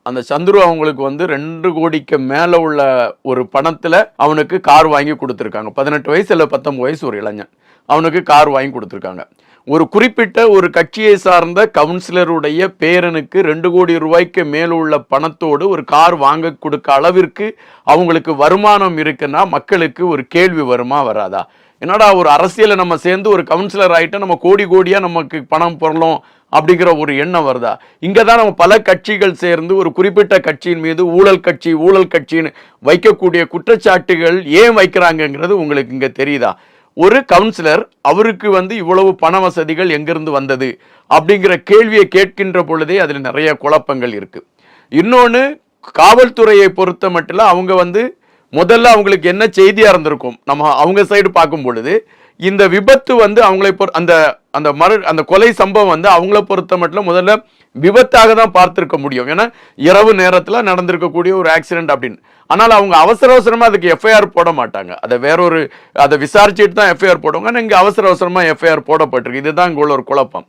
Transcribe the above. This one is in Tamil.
அந்த சந்துரு அவங்களுக்கு வந்து 2 கோடிக்கு மேல உள்ள ஒரு பணத்துல அவனுக்கு கார் வாங்கி கொடுத்துருக்காங்க. 18 வயசு இல்ல 19 வயசு ஒரு இளைஞன் அவனுக்கு கார் வாங்கி கொடுத்துருக்காங்க. ஒரு குறிப்பிட்ட ஒரு கட்சியை சார்ந்த கவுன்சிலருடைய பேரனுக்கு 2 கோடி ரூபாய்க்கு மேல உள்ள பணத்தோடு ஒரு கார் வாங்க கொடுக்க அளவிற்கு அவங்களுக்கு வருமானம் இருக்குன்னா மக்களுக்கு ஒரு கேள்வி வருமா வராதா? என்னடா ஒரு அரசியலை நம்ம சேர்ந்து ஒரு கவுன்சிலர் ஆயிட்டு நம்ம கோடி கோடியா நமக்கு பணம் பொருளும் அப்படிங்கிற ஒரு எண்ணம் வருதா? இங்கதான் நம்ம பல கட்சிகள் சேர்ந்து ஒரு குறிப்பிட்ட கட்சியின் மீது ஊழல் கட்சின்னு வைக்கக்கூடிய குற்றச்சாட்டுகள் ஏன் வைக்கிறாங்கிறது உங்களுக்கு இங்க தெரியுதா? ஒரு கவுன்சிலர் அவருக்கு வந்து இவ்வளவு பண வசதிகள் எங்கிருந்து வந்தது அப்படிங்கிற கேள்வியை கேட்கின்ற பொழுதே அதுல நிறைய குழப்பங்கள் இருக்கு. இன்னொன்னு, காவல்துறையை பொறுத்த மட்டும் அவங்க வந்து முதல்ல அவங்களுக்கு என்ன செய்தியா இருந்திருக்கும் நம்ம அவங்க சைடு பார்க்கும் பொழுது, இந்த விபத்து வந்து அவங்களை அந்த கொலை சம்பவம் வந்து அவங்கள பொறுத்த மட்டும் முதல்ல விபத்தாக தான் பார்த்திருக்க முடியும். ஏன்னா இரவு நேரத்துல நடந்திருக்கக்கூடிய ஒரு ஆக்சிடென்ட் அப்படின்னு. ஆனால் அவங்க அவசரமா அதுக்கு எஃப்ஐஆர் போட மாட்டாங்க. அதை விசாரிச்சுட்டு தான் எஃப்ஐஆர் போடுவாங்க. இங்க அவசரமா எஃப்ஐஆர் போடப்பட்டிருக்கு. இதுதான் இங்க உள்ள ஒரு குழப்பம்.